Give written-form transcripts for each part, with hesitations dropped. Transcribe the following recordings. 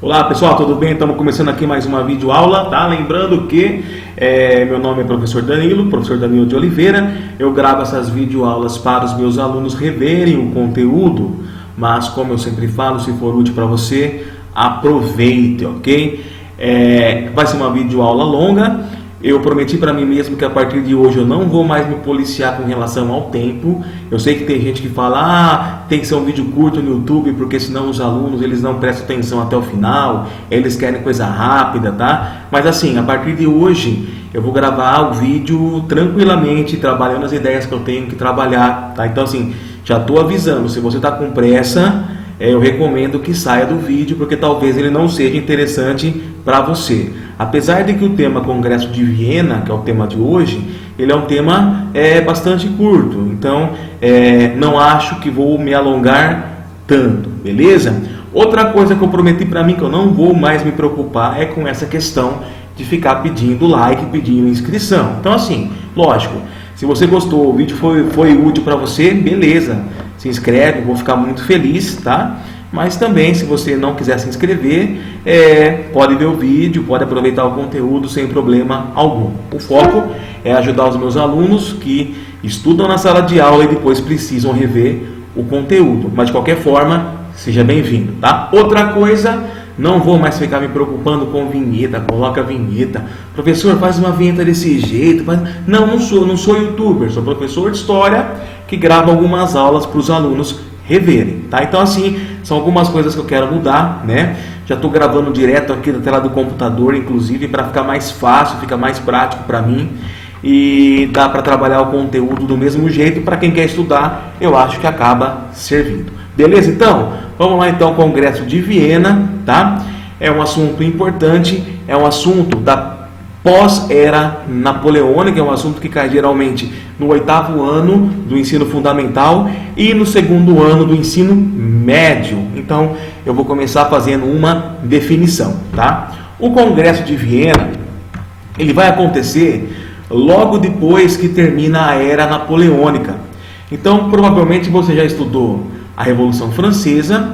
Olá pessoal, tudo bem? Estamos começando aqui mais uma videoaula, tá? Lembrando que meu nome é professor Danilo de Oliveira. Eu gravo essas videoaulas para os meus alunos reverem o conteúdo, mas como eu sempre falo, se for útil para você, aproveite, ok? Vai ser uma videoaula longa. Eu prometi para mim mesmo que a partir de hoje eu não vou mais me policiar com relação ao tempo. Eu sei que tem gente que fala, tem que ser um vídeo curto no YouTube, porque senão os alunos eles não prestam atenção até o final, eles querem coisa rápida, tá? Mas assim, a partir de hoje eu vou gravar o vídeo tranquilamente, trabalhando as ideias que eu tenho que trabalhar, tá? Então assim, já estou avisando, se você está com pressa, eu recomendo que saia do vídeo, porque talvez ele não seja interessante para você. Apesar de que o tema Congresso de Viena, que é o tema de hoje, ele é um tema bastante curto, então não acho que vou me alongar tanto, beleza? Outra coisa que eu prometi para mim que eu não vou mais me preocupar é com essa questão de ficar pedindo like, pedindo inscrição. Então assim, lógico, se você gostou, o vídeo foi útil para você, beleza, se inscreve, vou ficar muito feliz, tá? Mas também, se você não quiser se inscrever, pode ver o vídeo, pode aproveitar o conteúdo sem problema algum. O foco é ajudar os meus alunos que estudam na sala de aula e depois precisam rever o conteúdo. Mas de qualquer forma, seja bem-vindo, tá? Outra coisa, não vou mais ficar me preocupando com vinheta, coloca vinheta. Professor, faz uma vinheta desse jeito. Não sou youtuber, sou professor de história que grava algumas aulas para os alunos reverem, tá? Então assim, são algumas coisas que eu quero mudar, né? Já estou gravando direto aqui da tela do computador, inclusive, para ficar mais fácil, fica mais prático para mim e dá para trabalhar o conteúdo do mesmo jeito. Para quem quer estudar, eu acho que acaba servindo. Beleza? Então, vamos lá então, Congresso de Viena, tá? É um assunto importante, é um assunto da pós-era napoleônica, é um assunto que cai geralmente no 8º ano do ensino fundamental e no 2º ano do ensino médio. Então, eu vou começar fazendo uma definição, tá? O Congresso de Viena, ele vai acontecer logo depois que termina a era napoleônica. Então, provavelmente você já estudou a Revolução Francesa.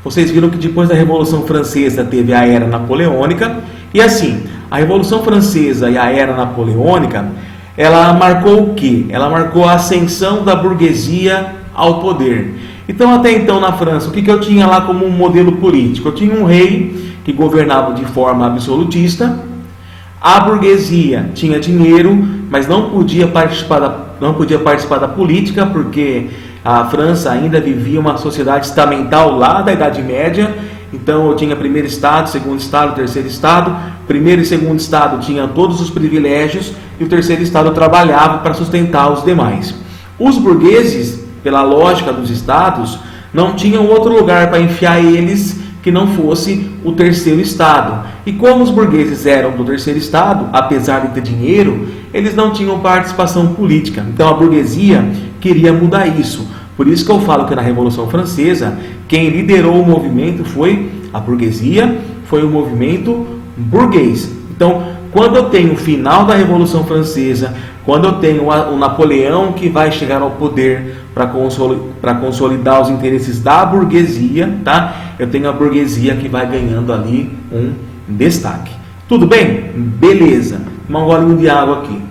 Vocês viram que depois da Revolução Francesa teve a era napoleônica. E assim, a Revolução Francesa e a era napoleônica, ela marcou o quê? Ela marcou a ascensão da burguesia ao poder. Então, até então na França, o que eu tinha lá como um modelo político? Eu tinha um rei que governava de forma absolutista. A burguesia tinha dinheiro, mas não podia participar da política, porque a França ainda vivia uma sociedade estamental lá da Idade Média. Então eu tinha primeiro estado, segundo estado, terceiro estado. Primeiro e segundo estado tinham todos os privilégios e o terceiro estado trabalhava para sustentar os demais. Os burgueses, pela lógica dos estados, não tinham outro lugar para enfiar eles que não fosse o terceiro estado. E como os burgueses eram do terceiro estado, apesar de ter dinheiro, eles não tinham participação política. Então a burguesia queria mudar isso. Por isso que eu falo que na Revolução Francesa, quem liderou o movimento foi a burguesia, foi o movimento burguês. Então, quando eu tenho o final da Revolução Francesa, quando eu tenho o Napoleão que vai chegar ao poder para consolidar os interesses da burguesia, tá? Eu tenho a burguesia que vai ganhando ali um destaque. Tudo bem? Beleza. Um golinho de água aqui.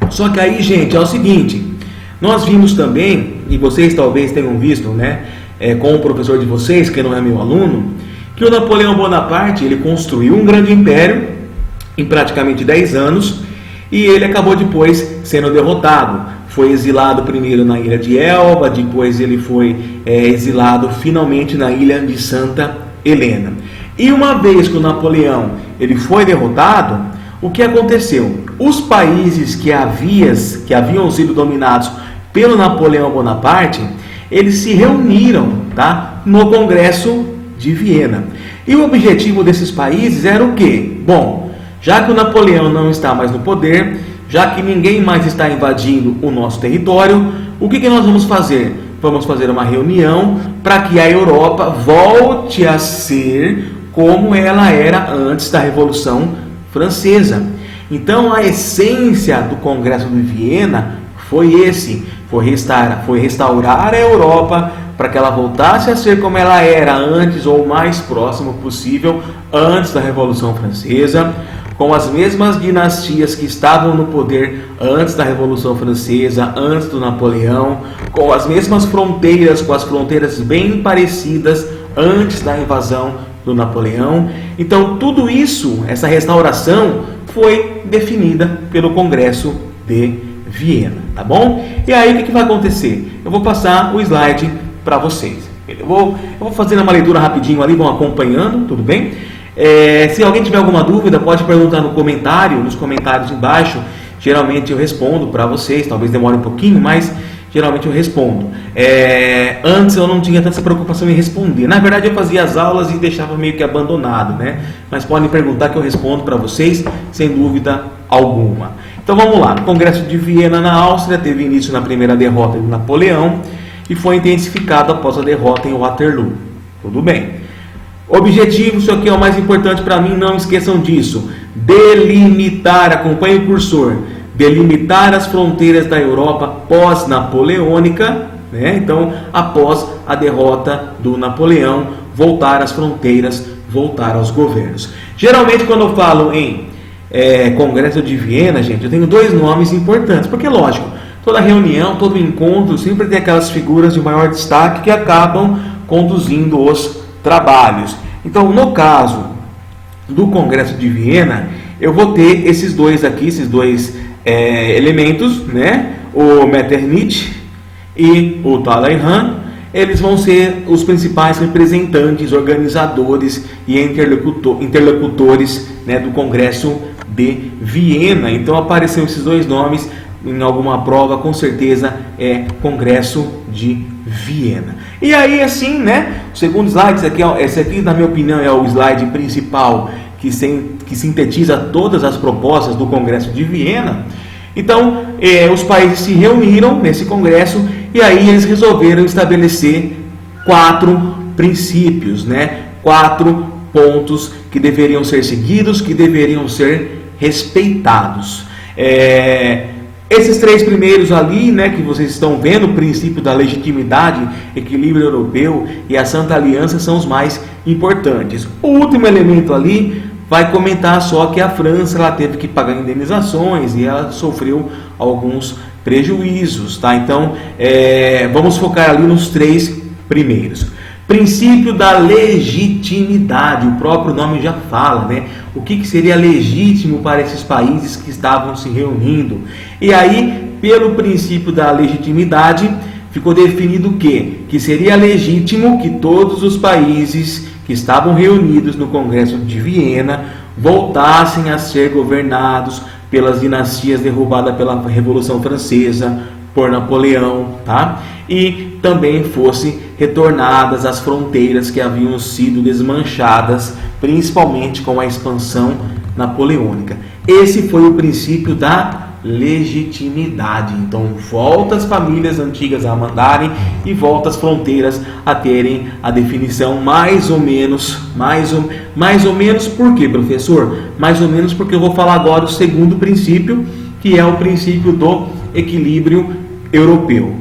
Só que aí, gente, é o seguinte, nós vimos também, e vocês talvez tenham visto, né, com o professor de vocês, que não é meu aluno, que o Napoleão Bonaparte, ele construiu um grande império em praticamente 10 anos, e ele acabou depois sendo derrotado. Foi exilado primeiro na ilha de Elba, depois ele foi exilado finalmente na ilha de Santa Helena. E uma vez que o Napoleão ele foi derrotado, o que aconteceu? Os países que haviam sido dominados pelo Napoleão Bonaparte, eles se reuniram, tá, no Congresso de Viena. E o objetivo desses países era o quê? Bom, já que o Napoleão não está mais no poder, já que ninguém mais está invadindo o nosso território, o que nós vamos fazer? Vamos fazer uma reunião para que a Europa volte a ser como ela era antes da Revolução Francesa. Então a essência do Congresso de Viena foi restaurar a Europa para que ela voltasse a ser como ela era antes ou o mais próximo possível antes da Revolução Francesa, com as mesmas dinastias que estavam no poder antes da Revolução Francesa, antes do Napoleão, com as mesmas fronteiras, com as fronteiras bem parecidas antes da invasão do Napoleão. Então tudo isso, essa restauração, foi definida pelo Congresso de Viena, tá bom? E aí o que vai acontecer? Eu vou passar o slide para vocês. Eu vou fazer uma leitura rapidinho ali, vão acompanhando, tudo bem? Se alguém tiver alguma dúvida, pode perguntar nos comentários embaixo. Geralmente eu respondo para vocês, talvez demore um pouquinho, mas geralmente eu respondo. Antes eu não tinha tanta preocupação em responder. Na verdade eu fazia as aulas e deixava meio que abandonado, né? Mas podem perguntar que eu respondo para vocês sem dúvida alguma. Então vamos lá. O Congresso de Viena na Áustria teve início na primeira derrota de Napoleão e foi intensificado após a derrota em Waterloo. Tudo bem. Objetivo, isso aqui é o mais importante para mim, não esqueçam disso. Delimitar, acompanhe o cursor, delimitar as fronteiras da Europa pós-napoleônica, né? Então, após a derrota do Napoleão, voltar às fronteiras, voltar aos governos. Geralmente, quando eu falo em Congresso de Viena, gente, eu tenho dois nomes importantes, porque lógico, toda reunião, todo encontro, sempre tem aquelas figuras de maior destaque que acabam conduzindo os trabalhos. Então, no caso do Congresso de Viena, eu vou ter esses dois aqui, esses dois elementos, né? O Metternich e o Talleyrand. Eles vão ser os principais representantes, organizadores e interlocutores, né, do Congresso de Viena. Então apareceram esses dois nomes em alguma prova, com certeza é Congresso de Viena. E aí assim, né, o segundo slide, esse aqui na minha opinião é o slide principal que sintetiza todas as propostas do Congresso de Viena. Então os países se reuniram nesse congresso e aí eles resolveram estabelecer 4 princípios, né, 4 pontos que deveriam ser seguidos, que deveriam ser respeitados. Esses 3 primeiros ali, né, que vocês estão vendo, o princípio da legitimidade, equilíbrio europeu e a Santa Aliança, são os mais importantes. O último elemento ali vai comentar só que a França ela teve que pagar indenizações e ela sofreu alguns prejuízos, tá? Então, vamos focar ali nos 3 primeiros. Princípio da legitimidade, o próprio nome já fala, né? O que seria legítimo para esses países que estavam se reunindo. E aí, pelo princípio da legitimidade, ficou definido o quê? Que seria legítimo que todos os países que estavam reunidos no Congresso de Viena voltassem a ser governados pelas dinastias derrubadas pela Revolução Francesa, por Napoleão, tá? E também fossem retornadas as fronteiras que haviam sido desmanchadas, principalmente com a expansão napoleônica. Esse foi o princípio da legitimidade. Então, volta as famílias antigas a mandarem e volta as fronteiras a terem a definição mais ou menos por quê, professor? Mais ou menos porque eu vou falar agora o segundo princípio, que é o princípio do equilíbrio europeu.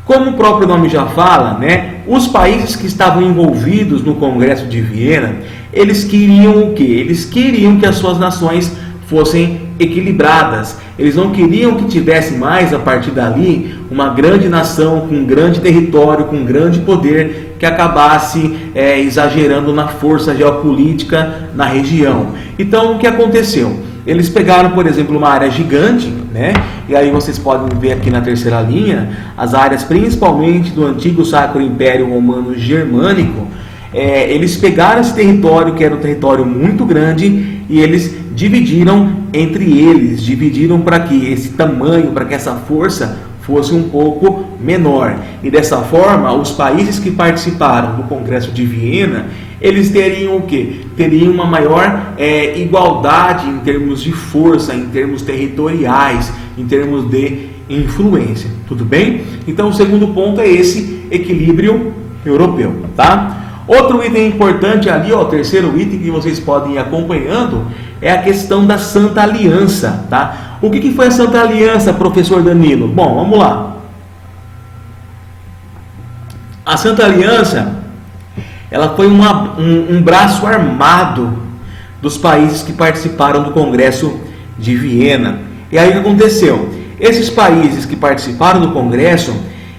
Como o próprio nome já fala, né, os países que estavam envolvidos no Congresso de Viena, eles queriam o quê? Eles queriam que as suas nações fossem equilibradas. Eles não queriam que tivesse mais, a partir dali, uma grande nação com um grande território, com um grande poder, que acabasse exagerando na força geopolítica na região. Então, o que aconteceu? Eles pegaram, por exemplo, uma área gigante, né? E aí vocês podem ver aqui na terceira linha, as áreas principalmente do antigo Sacro Império Romano Germânico. Eles pegaram esse território, que era um território muito grande, e eles dividiram entre eles, dividiram para que esse tamanho, para que essa força fosse um pouco menor. E dessa forma, os países que participaram do Congresso de Viena, eles teriam o quê? Teriam uma maior igualdade em termos de força, em termos territoriais, em termos de influência. Tudo bem? Então, o segundo ponto é esse equilíbrio europeu, tá? Outro item importante ali, ó, o terceiro item que vocês podem ir acompanhando, é a questão da Santa Aliança, tá? O que foi a Santa Aliança, professor Danilo? Bom, vamos lá. A Santa Aliança, ela foi um braço armado dos países que participaram do Congresso de Viena. E aí o que aconteceu? Esses países que participaram do Congresso,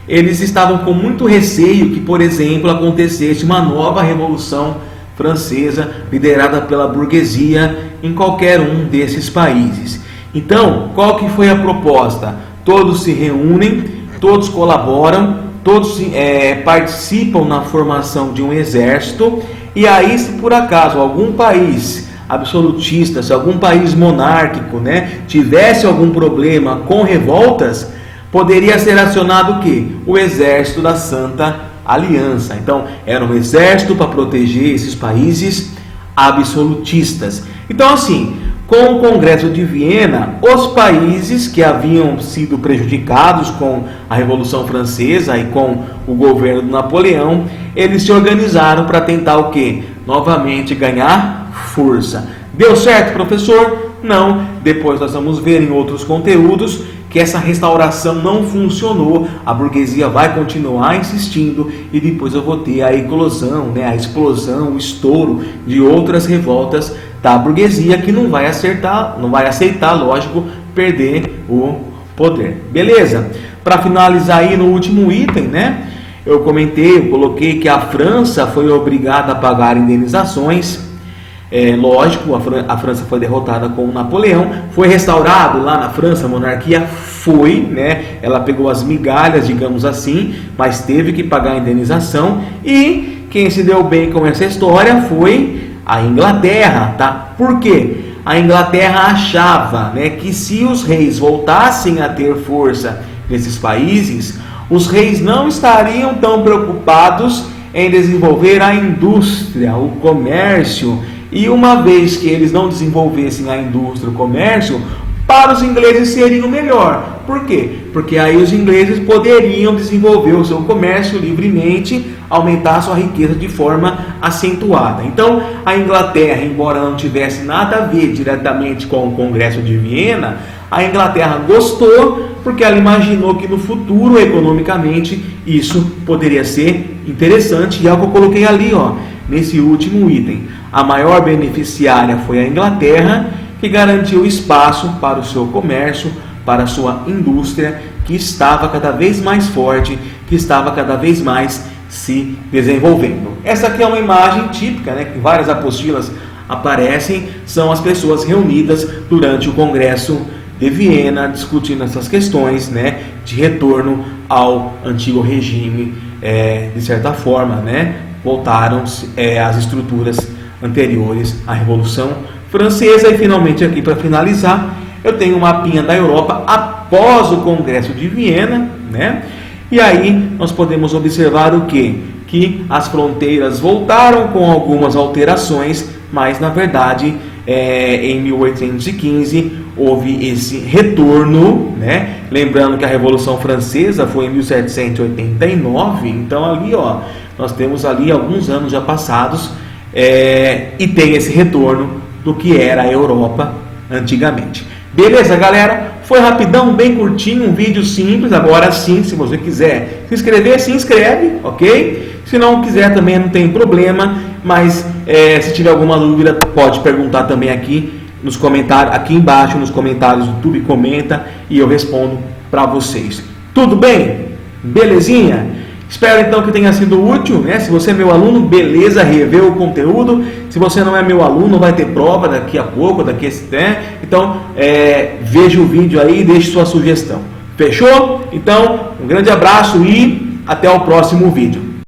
eles estavam com muito receio que, por exemplo, acontecesse uma nova Revolução Francesa liderada pela burguesia em qualquer um desses países. Então, qual que foi a proposta? Todos se reúnem, todos colaboram, todos participam na formação de um exército, e aí, se por acaso algum país absolutista, se algum país monárquico, tivesse algum problema com revoltas, poderia ser acionado o quê? O exército da Santa Aliança. Então, era um exército para proteger esses países absolutistas. Então, assim, com o Congresso de Viena, os países que haviam sido prejudicados com a Revolução Francesa e com o governo de Napoleão, eles se organizaram para tentar o quê? Novamente ganhar força. Deu certo, professor? Não. Depois nós vamos ver em outros conteúdos que essa restauração não funcionou, a burguesia vai continuar insistindo e depois eu vou ter a eclosão, a explosão, o estouro de outras revoltas da burguesia que não vai aceitar, lógico, perder o poder. Beleza? Para finalizar aí no último item, eu coloquei que a França foi obrigada a pagar indenizações. Lógico, a França foi derrotada com o Napoleão. Foi restaurado lá na França a monarquia? Foi, ela pegou as migalhas, digamos assim, mas teve que pagar a indenização. E quem se deu bem com essa história foi a Inglaterra, tá? Por quê? A Inglaterra achava, que se os reis voltassem a ter força nesses países, os reis não estariam tão preocupados em desenvolver a indústria, o comércio. E uma vez que eles não desenvolvessem a indústria, o comércio, para os ingleses seria o melhor. Por quê? Porque aí os ingleses poderiam desenvolver o seu comércio livremente, aumentar a sua riqueza de forma acentuada. Então, a Inglaterra, embora não tivesse nada a ver diretamente com o Congresso de Viena, a Inglaterra gostou, porque ela imaginou que no futuro, economicamente, isso poderia ser interessante. E é o que eu coloquei ali, nesse último item. A maior beneficiária foi a Inglaterra, que garantiu espaço para o seu comércio, para a sua indústria, que estava cada vez mais forte, que estava cada vez mais se desenvolvendo. Essa aqui é uma imagem típica, que várias apostilas aparecem, são as pessoas reunidas durante o Congresso de Viena, discutindo essas questões, de retorno ao antigo regime, de certa forma, voltaram às estruturas anteriores à Revolução Francesa. E finalmente aqui para finalizar, eu tenho um mapinha da Europa após o Congresso de Viena, e aí nós podemos observar o quê? Que as fronteiras voltaram com algumas alterações, mas na verdade em 1815 houve esse retorno, lembrando que a Revolução Francesa foi em 1789, então ali nós temos ali alguns anos já passados, e tem esse retorno do que era a Europa antigamente. Beleza, galera? Foi rapidão, bem curtinho, um vídeo simples. Agora sim, se você quiser se inscrever, se inscreve, ok? Se não quiser também não tem problema, mas se tiver alguma dúvida, pode perguntar também aqui nos comentários, aqui embaixo nos comentários do YouTube, comenta e eu respondo para vocês. Tudo bem? Belezinha? Espero então que tenha sido útil, Se você é meu aluno, beleza, revê o conteúdo. Se você não é meu aluno, vai ter prova daqui a pouco, Então, veja o vídeo aí e deixe sua sugestão. Fechou? Então, um grande abraço e até o próximo vídeo.